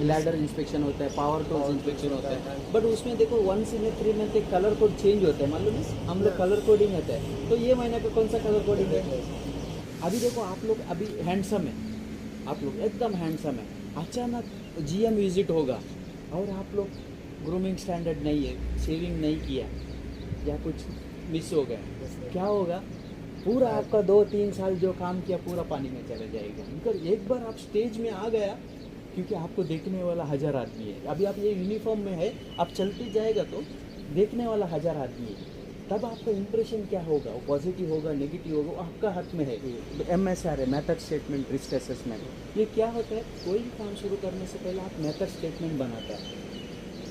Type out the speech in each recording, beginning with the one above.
Ladder inspection होता है, power tools inspection होता है, बट उसमें देखो 1 in 3 मंथ एक कलर कोड चेंज होता है, मालूम है हम लोग कलर कोडिंग होता है, तो ये महीने का कौन सा कलर कोडिंग है? अभी देखो आप लोग अभी हैंडसम है, आप लोग एकदम हैंडसम है, अचानक जीएम विजिट होगा और आप लोग ग्रूमिंग स्टैंडर्ड नहीं है, शेविंग नहीं किया या कुछ मिस हो गया, क्या होगा? पूरा आपका 2-3 साल जो काम किया पूरा पानी में चला जाएगा। अगर एक बार आप स्टेज में आ गया, क्योंकि आपको देखने वाला 1000 आदमी है, अभी आप ये यूनिफॉर्म में है, आप चलते जाएगा तो देखने वाला 1000 आदमी है, तब आपका इंप्रेशन क्या होगा? वो पॉजिटिव होगा, नेगेटिव होगा, वो आपका हाथ में है। MSR है, मेथड स्टेटमेंट रिस्क असेसमेंट। ये क्या होता है? कोई भी काम शुरू करने से पहले आप मेथड स्टेटमेंट बनाता है,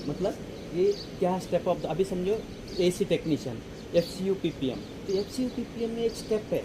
मतलब ये क्या स्टेप ऑफ, अभी समझो AC टेक्नीशियन FCU PPM, तो FCU PPM में एक स्टेप है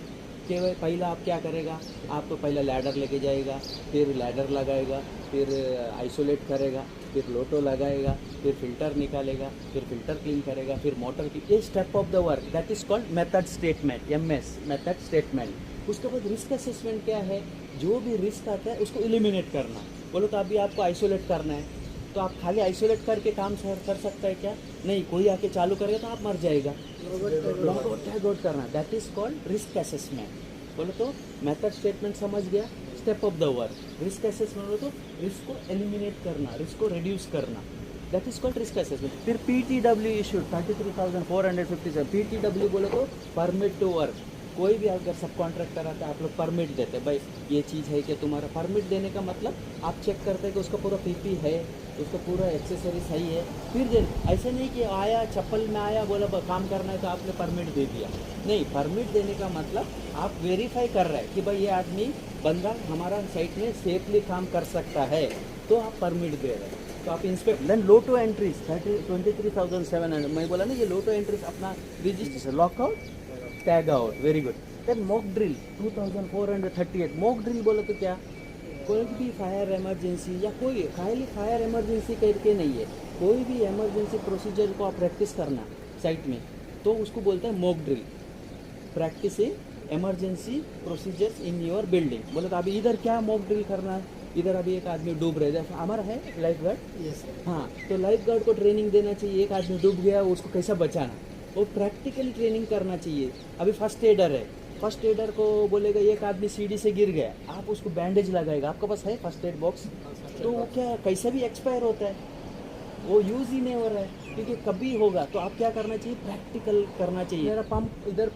कि भाई पहला आप क्या करेगा, आप तो पहला लैडर लेके जाएगा, फिर लैडर लगाएगा, फिर आइसोलेट करेगा, फिर लोटो लगाएगा, फिर फिल्टर निकालेगा, फिर फिल्टर क्लीन करेगा, फिर मोटर की, ये step of the work that is called method statement, MS method statement. उसके बाद रिस्क असेसमेंट क्या है? जो भी रिस्क आता है उसको एलिमिनेट करना। बोलो तो अभी आपको आइसोलेट करना है, तो आप खाली आइसोलेट करके काम कर सकता है क्या? नहीं, कोई आके चालू करेगा तो आप मर जाएगा। लॉग टैग आउट करना, that is called risk assessment. बोलो तो मेथड स्टेटमेंट समझ गया, step of the work. Risk assessment बोलो तो रिस्क को एलिमिनेट करना, रिस्क को रिड्यूस करना, that is called risk assessment. फिर PTW इशूड 33,457। PTW बोलो तो परमिट टू वर्क। कोई भी अगर सब कॉन्ट्रैक्टर आता है, आप लोग परमिट देते हैं, भाई ये चीज़ है कि तुम्हारा परमिट देने का मतलब आप चेक करते हैं कि उसका पूरा PP है, उसका पूरा एक्सेसरी सही है, फिर दे। ऐसे नहीं कि आया चप्पल में आया, बोला काम करना है तो आपने परमिट दे दिया। नहीं, परमिट देने का मतलब आप वेरीफाई कर रहे हैं कि भाई ये आदमी बंदा हमारा साइट में सेफली काम कर सकता है, तो आप परमिट दे रहे हैं। तो आप इंस्पेक्ट। देन लोटो एंट्रीज 23,700। मैं बोला ना, ये लोटो एंट्रीज अपना registration, lockout, tag out, very good. Then mock drill 2438। Mock drill बोलो तो क्या? कोई भी फायर इमरजेंसी या कोई खाली फायर इमरजेंसी करके नहीं है, कोई भी इमरजेंसी प्रोसीजर को आप प्रैक्टिस करना साइट में, तो उसको बोलते हैं mock drill, practising emergency procedures in your building. बोले तो अभी इधर क्या मॉक ड्रिल करना है? इधर अभी एक आदमी डूब रहे थे, हमारा है लाइफ गार्ड। Yes sir. हाँ, तो लाइफ गार्ड को ट्रेनिंग देना चाहिए, एक आदमी डूब गया उसको कैसा बचाना, वो प्रैक्टिकली ट्रेनिंग करना चाहिए। अभी फर्स्ट एडर है, फर्स्ट एडर को बोलेगा एक आदमी सीढ़ी से गिर गया, आप उसको बैंडेज लगाएगा, आपके पास है फर्स्ट एड बॉक्स, तो वो क्या कैसे भी एक्सपायर होता है, वो यूज़ ही नहीं हो रहा है, क्योंकि कभी होगा। तो आप क्या करना चाहिए? प्रैक्टिकल करना चाहिए। मेरा पंप इधर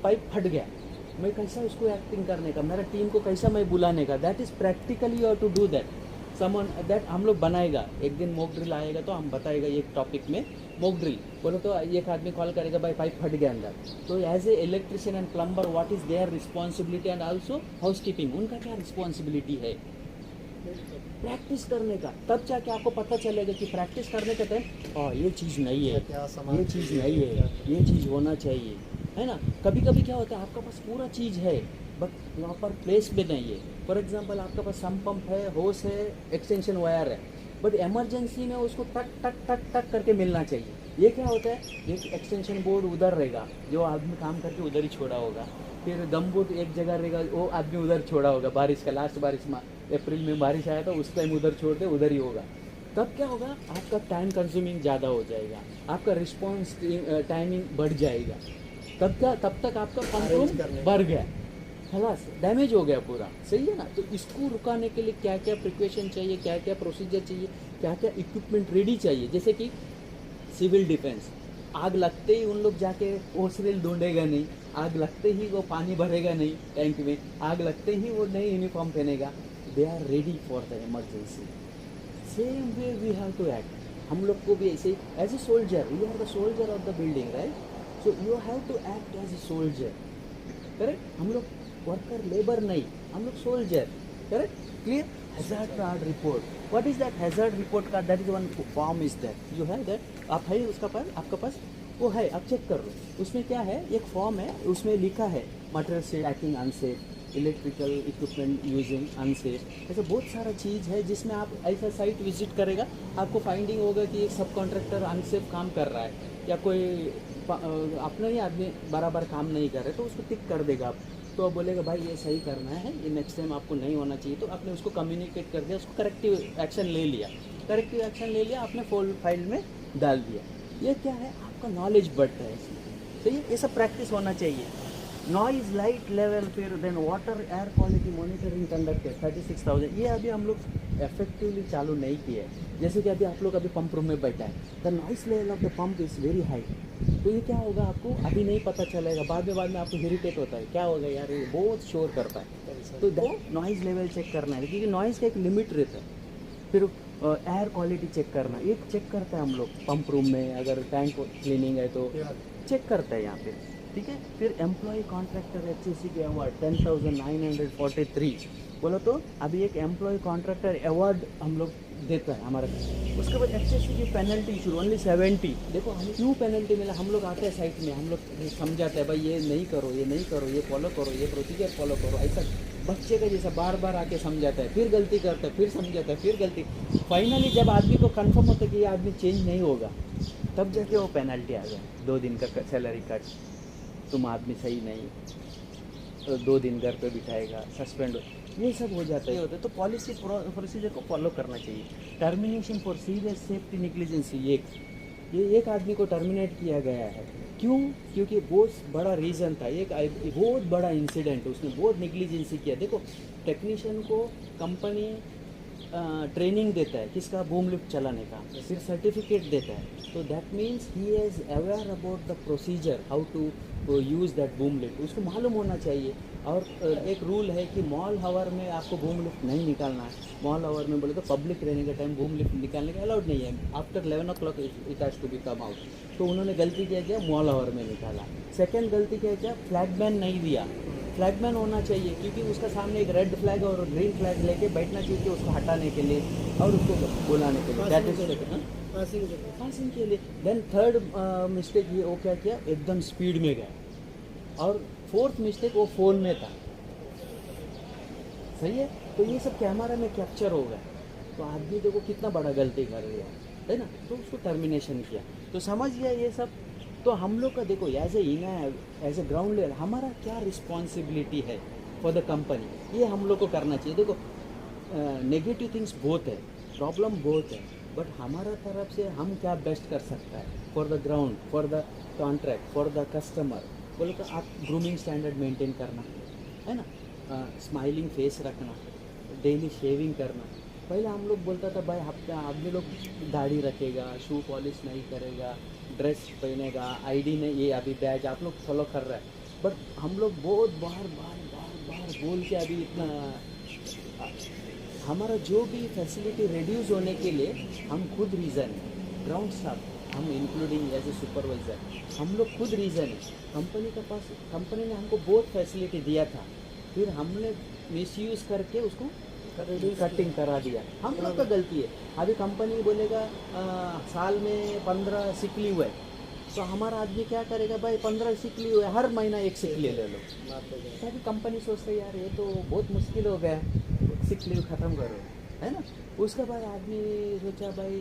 पाइप फट गया, मैं कैसा उसको एक्टिंग करने का, मेरा टीम को कैसा मैं बुलाने का, that is practically you have to do that. Summon that हम लोग बनाएगा, एक दिन मॉक ड्रिल आएगा तो हम बताएगा एक टॉपिक में मॉक ड्रिल। बोलो तो एक आदमी कॉल करेगा, भाई पाइप फट गया अंदर, तो as a electrician and plumber what is their responsibility and also housekeeping, उनका क्या रिस्पॉन्सिबिलिटी है प्रैक्टिस करने का। तब जाके आपको पता चलेगा कि प्रैक्टिस करने के टाइम ये चीज़ नहीं है, ये चीज़ नहीं है, ये चीज़ होना चाहिए, है ना। कभी कभी क्या होता है, आपका पास पूरा चीज़ है बट वहाँ पर प्लेस भी नहीं है। फॉर एग्जांपल आपके पास सम पंप है, होस है, एक्सटेंशन वायर है, बट इमरजेंसी में उसको टक टक टक टक करके मिलना चाहिए। ये क्या होता है, एक एक्सटेंशन बोर्ड उधर रहेगा, जो आदमी काम करके उधर ही छोड़ा होगा, फिर गम बोर्ड एक जगह रहेगा, वो आदमी उधर छोड़ा होगा, बारिश का लास्ट बारिश में अप्रैल में बारिश आया था उस टाइम उधर छोड़ दे, उधर ही होगा। तब क्या होगा, आपका टाइम कंज्यूमिंग ज़्यादा हो जाएगा, आपका रिस्पॉन्स टाइमिंग बढ़ जाएगा। तब क्या, तब तक आपका पंप भर गया, खलास डैमेज हो गया पूरा, सही है ना। तो इसको रुकाने के लिए क्या क्या प्रिकॉशन चाहिए, क्या क्या प्रोसीजर चाहिए, क्या क्या इक्विपमेंट रेडी चाहिए। जैसे कि सिविल डिफेंस, आग लगते ही उन लोग जाके ओसरेल ढूंढेगा नहीं, आग लगते ही वो पानी भरेगा नहीं टैंक में, आग लगते ही वो नई यूनिफॉर्म पहनेगा, they are ready for the emergency. Same way we have to act. हम लोग को भी ऐसे as a soldier, we are the soldier of the building, right. So you have to act as a soldier, correct. हम लोग worker labour नहीं, हम लोग soldier, correct, clear. Hazard card report, what is that hazard report card? That is one form is that, you have that, आप है उसका पास, आपका पास वो है, आप चेक कर लो। उसमें क्या है, एक फॉर्म है, उसमें लिखा है मटेरियल से packing unsafe, electrical equipment using unsafe, ऐसा बहुत सारा चीज़ है जिसमें आप ऐसा साइट विजिट करेगा, आपको फाइंडिंग होगा कि एक सब कॉन्ट्रैक्टर अनसेफ काम कर रहा है या कोई अपना ही आदमी बराबर काम नहीं कर रहे, तो उसको टिक कर देगा आप, तो अब बोलेगा भाई ये सही करना है, ये नेक्स्ट टाइम आपको नहीं होना चाहिए, तो आपने उसको कम्युनिकेट कर दिया, उसको करेक्टिव एक्शन ले लिया, करेक्टिव एक्शन ले लिया, आपने फाइल में डाल दिया। ये क्या है, आपका नॉलेज बढ़ता है इसमें। तो ये सब प्रैक्टिस होना चाहिए। नॉइज़ लाइट लेवल, फिर then water air quality monitoring conducted 36,000, ये अभी हम लोग इफेक्टिवली चालू नहीं किए हैं। जैसे कि अभी आप लोग अभी पंप रूम में बैठा है, the noise level of the pump is very high, तो ये क्या होगा आपको अभी नहीं पता चलेगा, बाद में आपको इरिटेट होता है, क्या होगा यार ये बहुत शोर करता है, तो वो नॉइज़ लेवल चेक करना है, क्योंकि नॉइज़ का एक लिमिट रहता है। फिर एयर क्वालिटी चेक करना, एक चेक करता है हम लोग पंप रूम में, अगर टैंक क्लीनिंग है तो चेक करता है यहाँ पे, ठीक है। फिर एम्प्लॉय कॉन्ट्रैक्टर HSE के अवार्ड 10,943, बोलो तो अभी एक एम्प्लॉय कॉन्ट्रैक्टर अवार्ड हम लोग देता है हमारा। उसके बाद HSE की पेनल्टी इशू ओनली 70। देखो हमें क्यों पेनल्टी मिला, हम लोग आते हैं साइट में, हम लोग समझाते हैं भाई ये नहीं करो, ये नहीं करो, ये फॉलो करो, ये प्रोसीजर फॉलो करो, ऐसा बच्चे का जैसा बार बार आके समझाता है, फिर गलती करता है, फिर समझाता है, फिर गलती, फाइनली जब आदमी को कंफर्म होता है कि ये आदमी चेंज नहीं होगा, तब जाके वो पेनल्टी आ गया, 2 दिन का सैलरी कट, तुम आदमी सही नहीं, 2 दिन घर पे बिठाएगा, सस्पेंड, ये सब हो जाता है। तो पॉलिसी प्रोसीजर को फॉलो करना चाहिए। Termination for serious safety negligence, ये एक आदमी को टर्मिनेट किया गया है, क्यों? क्योंकि बहुत बड़ा रीज़न था, एक बहुत बड़ा इंसिडेंट, उसने बहुत नेग्लिजेंसी किया। देखो टेक्नीशियन को कंपनी ट्रेनिंग देता है किसका, बूम लिफ्ट चलाने का, फिर सर्टिफिकेट देता है, तो that means he is aware about the procedure how to use that boom lift, उसको मालूम होना चाहिए। और एक रूल है कि मॉल हावर में आपको बूम लिफ्ट नहीं निकालना है, मॉल हावर में बोले तो पब्लिक रहने के टाइम बूम लिफ्ट निकालने का अलाउड नहीं है, after 11 o'clock it has to be come out. तो उन्होंने गलती क्या मॉल हावर में निकाला। सेकेंड गलती क्या फ्लैग बैन नहीं दिया, फ्लैग बैन होना चाहिए, क्योंकि उसका सामने एक रेड फ्लैग और ग्रीन फ्लैग लेके बैठना चाहिए उसको हटाने के लिए और उसको बुलाने के लिए, दैट इज पासिंग के लिए। देन थर्ड मिस्टेक ये वो क्या किया, एकदम स्पीड में गया, और फोर्थ मिस्टेक वो फ़ोन में था, सही है। तो ये सब कैमरा में कैप्चर हो गया, तो आदमी देखो कितना बड़ा गलती कर लिया है ना, तो उसको टर्मिनेशन किया। तो समझ गया ये सब। तो हम लोग का देखो एज ए ग्राउंड लेवल हमारा क्या रिस्पॉन्सिबिलिटी है फॉर द कंपनी, ये हम लोग को करना चाहिए। देखो नेगेटिव थिंग्स बहुत है, प्रॉब्लम बहुत है, बट हमारा तरफ से हम क्या बेस्ट कर सकता है for the ground, for the contract, for the customer, बोले तो आप ग्रूमिंग स्टैंडर्ड मेंटेन करना है ना, स्माइलिंग फेस रखना, डेली शेविंग करना। पहले हम लोग बोलता था भाई आदमी लोग दाढ़ी रखेगा, शू पॉलिश नहीं करेगा, ड्रेस पहनेगा, आईडी ने ये अभी बैज आप लोग फॉलो कर रहे हैं, बट हम लोग बहुत बार बोल के अभी इतना हमारा जो भी फैसिलिटी रिड्यूस होने के लिए हम खुद रीज़न है, ग्राउंड स्टाफ हम इंक्लूडिंग एज ए सुपरवाइज़र हम लोग खुद रीज़न है। कंपनी ने हमको बहुत फैसिलिटी दिया था, फिर हमने मिसयूज़ करके उसको कटिंग करा दिया, हम लोग का गलती है। अभी कंपनी बोलेगा साल में 15 सिक लीव है, तो हमारा आदमी क्या करेगा भाई, 15 सिक लीव है, हर महीना एक सिक लीव ले लो, ताकि कंपनी सोचते यार ये तो बहुत मुश्किल हो गया, सिक लीव ख़त्म करो, है ना। उसके बाद आदमी सोचा भाई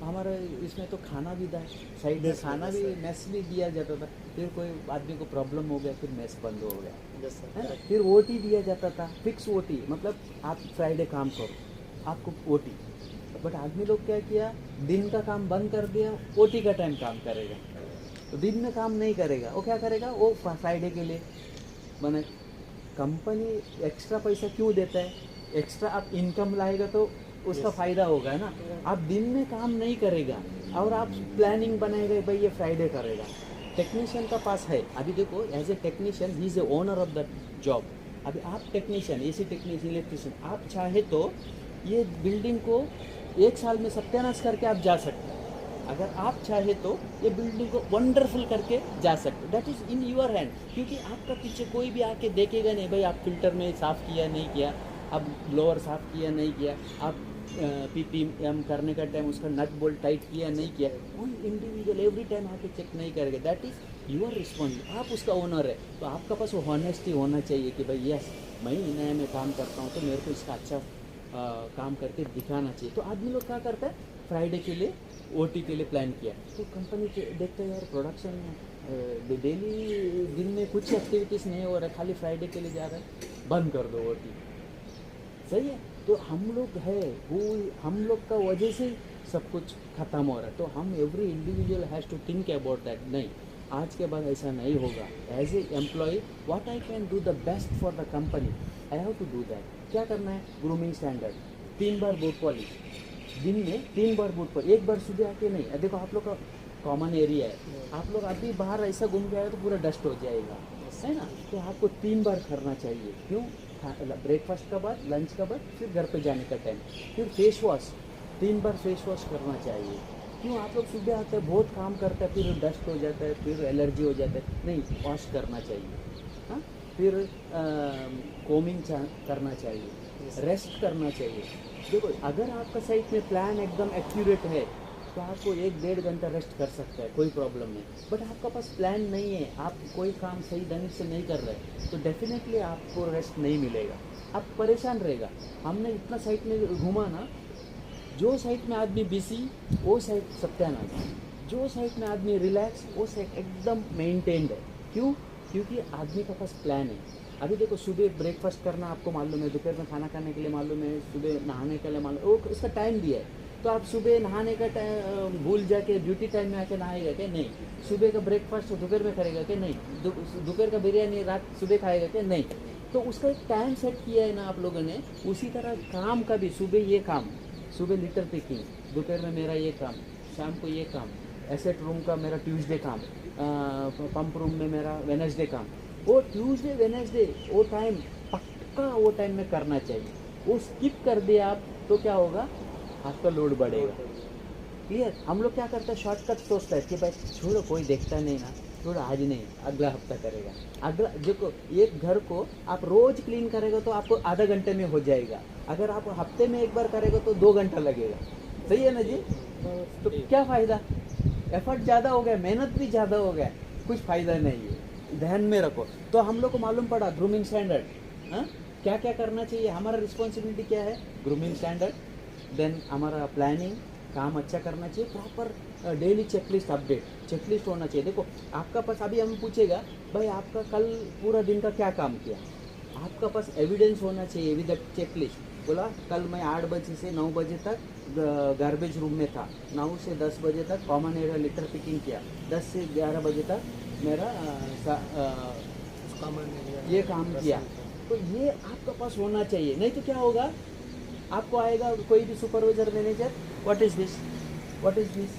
हमारा इसमें तो खाना भी था, साइड में खाना भी मेस भी दिया जाता था, फिर कोई आदमी को प्रॉब्लम हो गया, फिर मेस बंद हो गया, है ना। फिर ओटी दिया जाता था, फिक्स ओटी, मतलब आप फ्राइडे काम करो आपको ओटी, बट आदमी लोग क्या किया, दिन का काम बंद कर दिया, ओटी का टाइम काम करेगा, तो दिन में काम नहीं करेगा, वो क्या करेगा, वो फ्राइडे के लिए मैंने कंपनी एक्स्ट्रा पैसा क्यों देता है, एक्स्ट्रा आप इनकम लाएगा तो उसका फ़ायदा होगा, है ना। आप दिन में काम नहीं करेगा और आप प्लानिंग बनाएगा भाई ये फ्राइडे करेगा, टेक्नीशियन का पास है। अभी देखो as a technician he is a owner of the job. अभी आप टेक्नीशियन, एसी टेक्नीशियन, इलेक्ट्रीशियन, आप चाहे तो ये बिल्डिंग को 1 साल में सत्यानाश करके आप जा सकते हैं, अगर आप चाहे तो ये बिल्डिंग को वंडरफुल करके जा सकते, that is in your hand. क्योंकि आपका पीछे कोई भी आके देखेगा नहीं भाई आप फिल्टर में साफ़ किया नहीं किया, आप ब्लोअर साफ़ किया नहीं किया, आप PPM करने का टाइम उसका नट बोल्ट टाइट किया नहीं किया, कोई इंडिविजुअल एवरी टाइम आके चेक नहीं करेगा, दैट इज़ यूर रिस्पॉन्सिबिलिटी, आप उसका ओनर है। तो आपका पास वो हॉनेस्टी होना चाहिए कि भाई यस मैं नया में काम करता हूँ तो मेरे को इसका अच्छा काम करके दिखाना चाहिए। तो आदमी लोग क्या करता है, फ्राइडे के लिए ओटी के लिए प्लान किया, तो कंपनी देखते हैं यार प्रोडक्शन डेली दिन में कुछ एक्टिविटीज़ नहीं हो रहा है, खाली फ्राइडे के लिए जा रहा है, बंद कर दो ओटी। सही है। तो हम लोग है वो, हम लोग का वजह से ही सब कुछ ख़त्म हो रहा है। तो हम every individual has to think about that, नहीं आज के बाद ऐसा नहीं होगा। As a employ what I can do the best for the company, I have to do that. क्या करना है, ग्रूमिंग स्टैंडर्ड, 3 बार बूट पॉलिश, दिन में 3 बार बूट पॉलिश, एक बार सुबह आके नहीं। देखो आप लोग का कॉमन एरिया है, आप लोग अभी बाहर ऐसा घूम के आए तो पूरा डस्ट हो जाएगा, है ना। तो आपको 3 बार करना चाहिए। क्यों, ब्रेकफास्ट का बाद, लंच का बाद, फिर घर पे जाने का टाइम, फिर फेस वॉश 3 बार फेस वॉश करना चाहिए। क्यों, आप लोग सुबह आते हैं बहुत काम करते हैं, फिर डस्ट हो जाता है, फिर एलर्जी हो जाता है, नहीं वॉश करना चाहिए। हाँ, फिर कोमिंग करना चाहिए, रेस्ट करना चाहिए। देखो अगर आपका साइट में प्लान एकदम एक्यूरेट है तो आपको 1-1.5 घंटा रेस्ट कर सकता है, कोई प्रॉब्लम नहीं। बट आपका पास प्लान नहीं है, आप कोई काम सही ढंग से नहीं कर रहे, तो डेफिनेटली आपको रेस्ट नहीं मिलेगा, आप परेशान रहेगा। हमने इतना साइट में घूमा ना, जो साइट में आदमी बिजी वो साइट सत्यानाश, जो साइट में आदमी रिलैक्स वो साइट एकदम मेंटेन्ड है। क्यों, क्योंकि आदमी का पास प्लान है। अभी देखो सुबह ब्रेकफास्ट करना आपको मालूम है, दोपहर में खाना खाने के लिए मालूम है, सुबह नहाने के लिए मालूम है, वो इसका टाइम दिया है। तो आप सुबह नहाने का टाइम भूल जाके ड्यूटी टाइम में आके नहाएगा क्या, नहीं। सुबह का ब्रेकफास्ट दोपहर में करेगा क्या, नहीं। दोपहर का बिरयानी रात सुबह खाएगा क्या, नहीं। तो उसका एक टाइम सेट किया है ना आप लोगों ने। उसी तरह काम का भी, सुबह ये काम, सुबह लिटर पिकिंग, दोपहर में मेरा ये काम, शाम को ये काम, एसेट रूम का मेरा ट्यूसडे काम, पंप रूम में मेरा वेडनेसडे काम। वो ट्यूसडे वेडनेसडे वो टाइम पक्का वो टाइम में करना चाहिए। वो स्किप कर दिया आप तो क्या होगा, आपका लोड बढ़ेगा। क्लियर। हम लोग क्या करते हैं, शॉर्टकट सोचता है कि भाई छोड़ो कोई देखता नहीं ना, छोड़ो आज नहीं अगला हफ्ता करेगा। अगला देखो, एक घर को आप रोज क्लीन करेगा तो आपको आधा घंटे में हो जाएगा, अगर आप हफ्ते में एक बार करेगा तो 2 घंटा लगेगा। सही है ना जी। तो क्या फ़ायदा, एफर्ट ज़्यादा हो गया, मेहनत भी ज़्यादा हो गया, कुछ फ़ायदा नहीं है। ध्यान में रखो। तो हम लोग को मालूम पड़ा ग्रूमिंग स्टैंडर्ड, हाँ क्या क्या करना चाहिए, हमारा रिस्पॉन्सिबिलिटी क्या है, ग्रूमिंग स्टैंडर्ड, देन हमारा प्लानिंग, काम अच्छा करना चाहिए, proper daily checklist update, checklist होना चाहिए। देखो आपका पास अभी हमें पूछेगा भाई आपका कल पूरा दिन का क्या काम किया, आपका पास एविडेंस होना चाहिए विद द चेकलिस्ट। बोला कल मैं 8 बजे से 9 बजे तक गार्बेज रूम में था, 9 से 10 बजे तक कॉमन एरिया लिटर पिकिंग किया, 10 से 11 बजे तक मेरा ये काम किया। तो ये आपका पास होना चाहिए, नहीं तो क्या होगा, आपको आएगा कोई भी supervisor manager, what is this, what is this,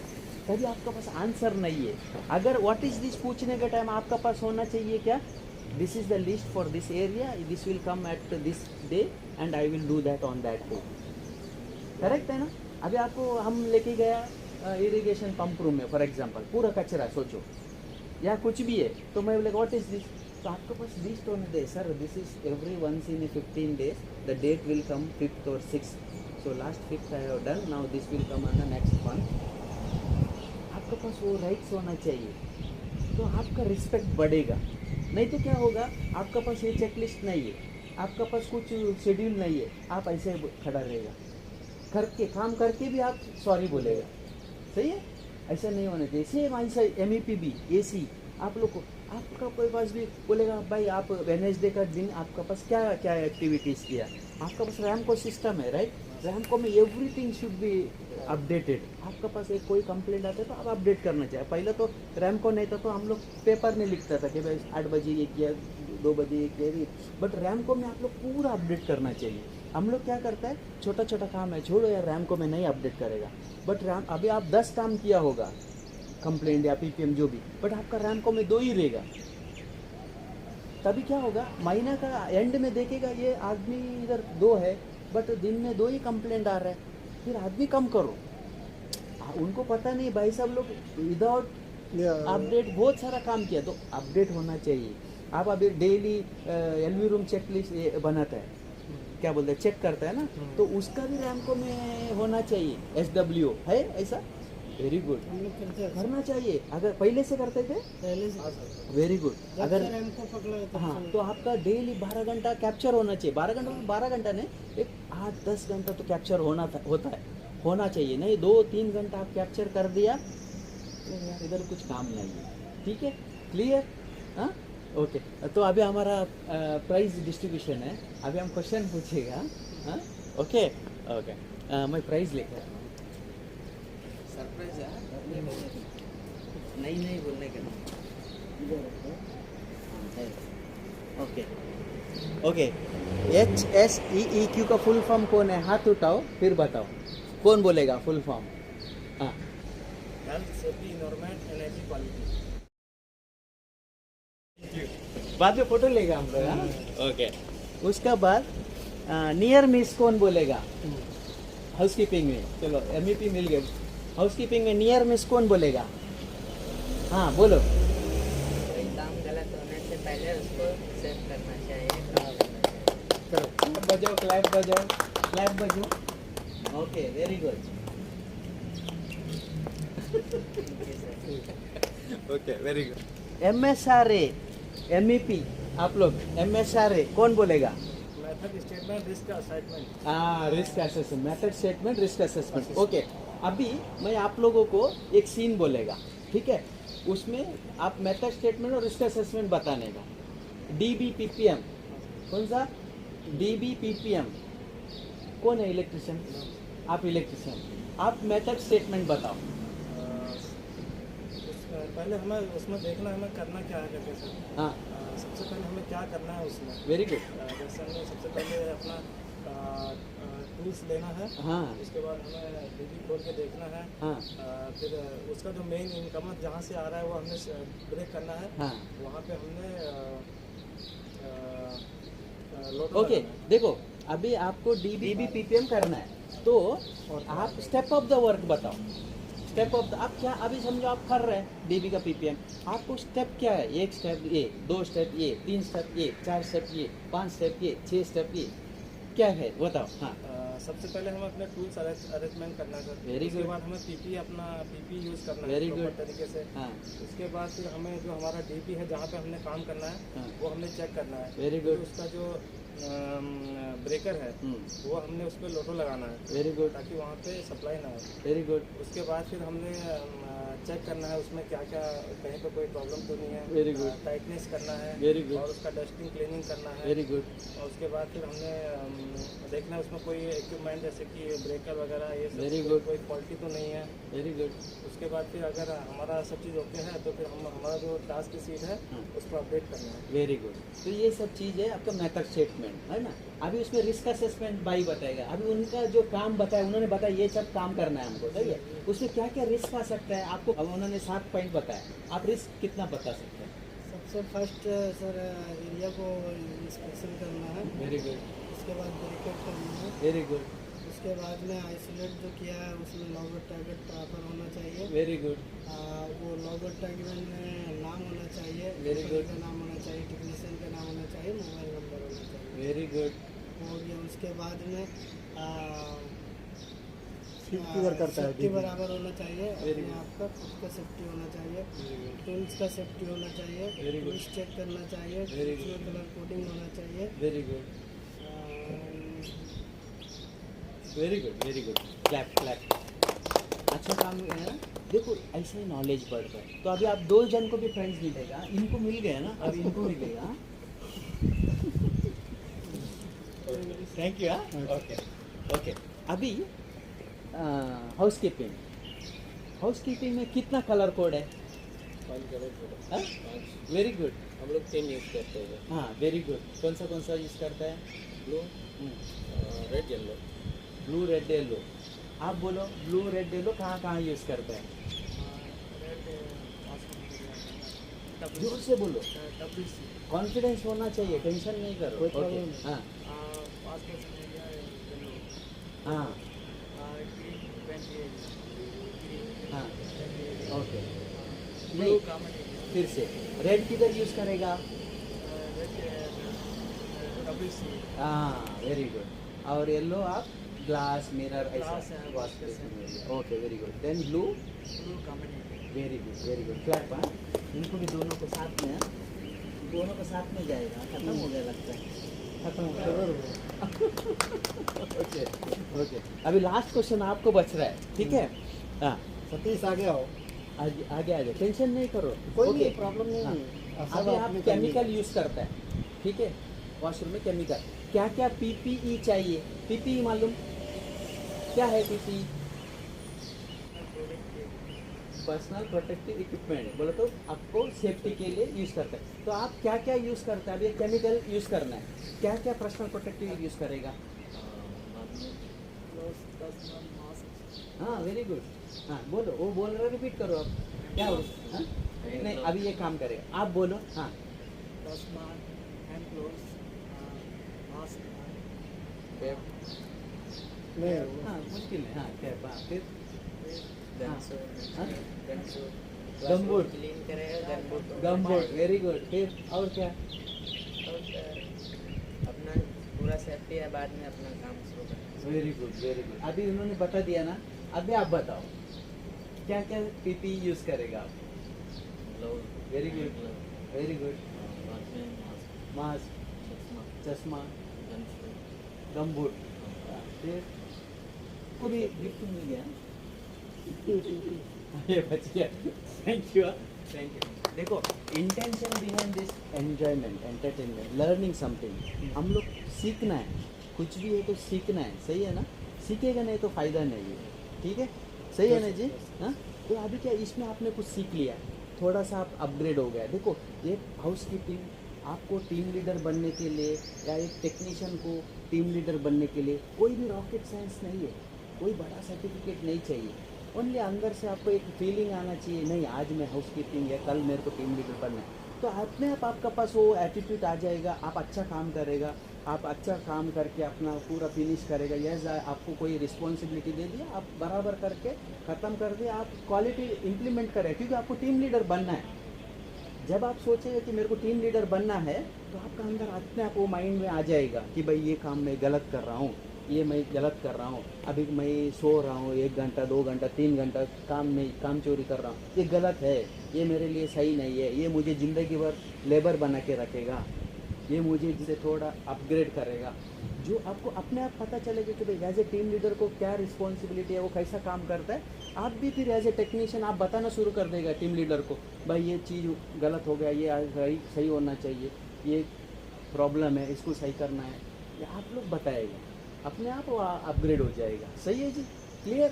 कभी आपका पास आंसर नहीं है। अगर व्हाट इज़ दिस पूछने के टाइम आपका पास होना चाहिए क्या, this is the list for this area, this will come at this day and I will do that on that day. Correct है ना। अभी आपको हम लेके गया इरिगेशन पंप रूम में फॉर एग्जांपल, पूरा कचरा सोचो या कुछ भी है, तो मैं बोले व्हाट इज़ दिस, तो आपके पास लिस्ट होने दे, sir this is every once in 15 days, the date will come 5th और 6th, so last 5th I have done, now this will come on the next month. आपके पास वो rights होना चाहिए, तो आपका रिस्पेक्ट बढ़ेगा। नहीं तो क्या होगा, आपका पास ये चेकलिस्ट नहीं है, आपका पास कुछ शेड्यूल नहीं है, आप ऐसे खड़ा रहेगा, करके काम करके भी आप सॉरी बोलेगा। सही है, ऐसा नहीं होना चाहिए। सेम ऐसा MEP भी, AC आप लोग को, आपका कोई पास भी बोलेगा भाई आप वेडनेसडे का दिन आपका पास क्या क्या एक्टिविटीज़ किया, आपका पास रैमको सिस्टम है राइट, रैमको में एवरीथिंग शुड बी अपडेटेड। आपका पास एक कोई कंप्लेंट आता है तो आप अपडेट करना चाहिए। पहले तो रैमको नहीं था तो हम लोग पेपर में लिखता था कि भाई 8 बजे ये किया, 2 बजे ये किया, बट रैमको में आप लोग पूरा अपडेट करना चाहिए। हम लोग क्या करता है, छोटा छोटा काम है छोड़ो यार, रैमको में नहीं अपडेट करेगा, बट रैम अभी आप 10 काम किया होगा कंप्लेंट या PPM जो भी, बट आपका रैमको में 2 ही रहेगा। तभी क्या होगा, महीना का एंड में देखेगा ये आदमी इधर 2 है बट दिन में 2 ही कंप्लेंट आ रहा है, फिर आदमी कम करो। उनको पता नहीं भाई साहब लोग विदाउट अपडेट बहुत सारा काम किया, तो अपडेट होना चाहिए। आप अभी डेली LV रूम चेकलिस्ट बनाता है, क्या बोलते हैं, चेक करता है ना, तो उसका भी रैमको में होना चाहिए। SW है ऐसा, वेरी गुड, करना चाहिए। अगर पहले से करते थे, पहले से, वेरी गुड। अगर हाँ तो आपका डेली 12 घंटा कैप्चर होना चाहिए, 12 घंटा नहीं, एक 8-10 घंटा तो कैप्चर होता है, होना चाहिए। नहीं 2-3 घंटा आप कैप्चर कर दिया तो यार इधर कुछ काम नहीं है। ठीक है, क्लियर? हाँ, ओके। तो अभी हमारा प्राइज डिस्ट्रीब्यूशन है, अभी हम क्वेश्चन पूछेगा। हाँ, ओके ओके। मैं प्राइज लेकर आता हूँ। सरप्राइज है, नहीं बोलने का। Okay okay. HSEEQ का फुल फॉर्म कौन है? हाथ उठाओ फिर बताओ, कौन बोलेगा फुल फॉर्म? हाँ, health, safety, environment, energy, quality. बाद में फोटो लेगा हम लोग। हाँ, ओके। उसका बाद नियर मिस कौन बोलेगा? हाउसकीपिंग में, चलो MEP मिल गए। हाउसकीपिंग में नियर मिस कौन बोलेगा? हाँ बोलो। कोई काम गलत होने से पहले उसको सेव करना चाहिए। चलो क्लैप बजाओ, क्लैप बजाओ, क्लैप बजाओ। Okay, very good. Okay, very good. MSRA, MEP, आप लोग MSRA कौन बोलेगा? Method, statement, risk assessment. हाँ, risk assessment, method statement, risk assessment. Okay, अभी मैं आप लोगों को एक सीन बोलेगा, ठीक है? उसमें आप मेथड स्टेटमेंट और रिस्क असेसमेंट बताने का। DBPPM, कौन सा? DBPPM कौन है? इलेक्ट्रिशियन। आप इलेक्ट्रिशियन, आप मेथड स्टेटमेंट बताओ। पहले हमें उसमें देखना है हमें करना क्या है करके सर। हाँ, सबसे पहले हमें क्या करना है उसमें। Very good. जैसे हमें सबसे पहले अपना टूल्स लेना है। हाँ उसके बाद हमें DB खोल के देखना है। हाँ फिर उसका जो मेन इनकम जहाँ से आ रहा है वो हमें ब्रेक करना है। हाँ, वहाँ पे हमने लोड ओके। देखो अभी आपको DBPPM करना है, तो आप स्टेप ऑफ द वर्क बताओ। स्टेप ऑफ द, आप क्या अभी समझो आप कर रहे हैं DB का PPM, आपको स्टेप क्या है? 1 स्टेप ये, 2 स्टेप ये, 3 स्टेप ये, 4 स्टेप ये, 5 स्टेप ये, 6 स्टेप ये, क्या है बताओ। हाँ, सबसे पहले हमें अपने टूल्स अरेंजमेंट करना है सर। Very उसके good. बाद हमें PP यूज़ करना Very है good. प्रॉपर तरीके से। हाँ, उसके बाद फिर हमें जो हमारा DP है जहाँ पे हमने काम करना है हाँ, वो हमने चेक करना है। Very फिर good. उसका जो ब्रेकर है वो हमने उस पर लोटो लगाना है वेरी गुड, ताकि वहाँ पे सप्लाई ना हो। वेरी गुड, उसके बाद फिर हमने चेक करना है उसमें क्या क्या कहीं पे कोई प्रॉब्लम तो नहीं है। Very good. टाइटनेस करना है। Very good. और उसका डस्टिंग क्लीनिंग करना है। वेरी गुड, और उसके बाद फिर हमने देखना है उसमें कोई इक्विपमेंट जैसे कि ब्रेकर वगैरह ये सब Very good. कोई फॉल्टी तो नहीं है। Very good. उसके बाद फिर अगर हमारा सब चीज़ ओके है तो फिर हम हमारा जो टास्क शीट है हाँ। उसको अपडेट करना है। Very good. तो ये सब चीज़ है आपका मेथड स्टेटमेंट, है ना? अभी उसमें रिस्क असेसमेंट भाई बताएगा। अभी उनका जो काम बताया, उन्होंने बताया ये सब काम करना है हमको, सही है? उसमें क्या क्या रिस्क आ सकता है आपको? अब उन्होंने 7 पॉइंट बताया, आप रिस्क कितना बता सकते हैं? सबसे फर्स्ट सर एरिया को इंस्पेक्शन करना है। वेरी गुड, उसके बाद बैरिकेड करना है। वेरी गुड, उसके बाद में आइसोलेट जो किया है उसमें लॉगर टैगेट प्रॉपर होना चाहिए। वेरी गुड, वो लॉगर टैगेट में नाम होना चाहिए, Very कंपनी good. का नाम होना चाहिए, टेक्नीशियन का नाम होना चाहिए, मोबाइल नंबर होना चाहिए। वेरी गुड, हो गया। उसके बाद में Safety work करता है सेफ्टी DB. बराबर होना चाहिए। Very अपने good. आप का खुद का सेफ्टी होना चाहिए, वेरी गुड, टूल्स का सेफ्टी होना चाहिए, Very good. टूल्स चेक करना चाहिए, Very good. उसमें कलर कोडिंग होना चाहिए। Very good, very good, very good. Clap clap. अच्छा काम है ना? देखो ऐसे ही नॉलेज बढ़ता है। तो अभी आप 2 जन को भी फ्रेंड्स मिलेगा, इनको मिल गया ना, अब इनको मिलेगा। Thank you. Okay okay. अभी हाउसकीपिंग, हाउसकीपिंग में कितना कलर कोड है? 5 कलर वेरी गुड। हम लोग 10 यूज़ करते हैं। हाँ, वेरी गुड। कौन सा यूज़ करता है? Blue, red, yellow. Blue, red, yellow. आप बोलो, ब्लू, रेड, येलो कहाँ यूज़ करता है? जोर से बोलो, कॉन्फिडेंस होना चाहिए, टेंशन नहीं करो। कोई ओके, problem नहीं। हाँ हाँ हाँ, ओके। नहीं, फिर से रेड किधर यूज़ करेगा? हाँ, वेरी गुड। और येलो आप ग्लास, मिरर, ऐसा वॉश करते। Okay, very good. Then blue, very good, very good. Clap. हाँ, इनको भी दोनों को साथ में, हाँ? दोनों को साथ में जाएगा, खत्म हो गया लगता है। खत्म शुगर ओके ओके, अभी लास्ट क्वेश्चन आपको बच रहा है, ठीक है? हाँ, सतीश आगे आओ, आगे आगे आ जाओ, टेंशन नहीं करो, कोई ओके। नहीं प्रॉब्लम नहीं हाँ। है, सब अभी आप आपने केमिकल यूज करता है, ठीक है? वॉशरूम में केमिकल, क्या क्या पीपीई चाहिए? पीपीई मालूम क्या है? पीपीई पर्सनल प्रोटेक्टिव इक्विपमेंट, बोलो तो आपको सेफ्टी के लिए यूज करते हैं। तो आप क्या क्या यूज करते हैं? अभी केमिकल यूज करना है, क्या क्या पर्सनल प्रोटेक्टिव यूज करेगा? हाँ, वेरी गुड। हाँ बोलो, वो बोल रहे, रिपीट करो आप, क्या हो? हाँ? नहीं, अभी ये काम करेगा, आप बोलो। हाँ, नहीं हाँ मुश्किल है। हाँ क्या, हाँ, फिर हाँ? गमबूट गमबूट, क्लीन करेगा, गमबूट गमबूट, वेरी गुड। फिर और क्या? और अपना पूरा सेफ्टी है, बाद में अपना काम शुरू करना। Very good, very good. अभी उन्होंने बता दिया ना, अभी आप बताओ क्या क्या पीपी यूज करेगा आप? Very good, very good. Mask, चश्मा, गमबूट, फिर को भी गिफ्ट मिल गया। ये बच गया। Thank you, thank you. देखो, intention behind this enjoyment, entertainment, learning something, हम लोग सीखना है, कुछ भी है तो सीखना है, सही है ना? सीखेगा नहीं तो फायदा नहीं है, ठीक है? सही है ना जी? हाँ, तो अभी क्या, इसमें आपने कुछ सीख लिया, थोड़ा सा आप अपग्रेड हो गया। देखो, ये हाउस कीपिंग आपको टीम लीडर बनने के लिए या एक टेक्नीशियन को टीम लीडर बनने के लिए कोई भी रॉकेट साइंस नहीं है, कोई बड़ा सर्टिफिकेट नहीं चाहिए। ओनली अंदर से आपको एक फीलिंग आना चाहिए, नहीं आज मैं हाउस कीपिंग है, कल मेरे को टीम लीडर बनना है, तो अपने आप आपका पास वो एटीट्यूड आ जाएगा, आप अच्छा काम करेगा, आप अच्छा काम करके अपना पूरा फिनिश करेगा। यस, आपको कोई रिस्पॉन्सिबिलिटी दे दिया, आप बराबर करके ख़त्म कर दिया, आप क्वालिटी इंप्लीमेंट करें, क्योंकि आपको टीम लीडर बनना है। जब आप सोचेंगे कि मेरे को टीम लीडर बनना है, तो आपका अंदर अपने आप वो माइंड में आ जाएगा कि भाई ये काम मैं गलत कर रहा हूँ, ये मैं गलत कर रहा हूँ, अभी मैं सो रहा हूँ 1 घंटा 2 घंटा 3 घंटा काम चोरी कर रहा हूँ, ये गलत है, ये मेरे लिए सही नहीं है, ये मुझे ज़िंदगी भर लेबर बना के रखेगा, ये मुझे जिसे थोड़ा अपग्रेड करेगा। जो आपको अपने आप पता चलेगा कि भाई एज ए टीम लीडर को क्या रिस्पॉन्सिबिलिटी है, वो कैसा काम करता है, आप भी फिर एज ए टेक्नीशियन आप बताना शुरू कर देगा टीम लीडर को, भाई ये चीज़ गलत हो गया, ये सही होना चाहिए, ये प्रॉब्लम है, इसको सही करना है, ये आप लोग बताएगा, अपने आप वो अपग्रेड हो जाएगा। सही है जी? क्लियर?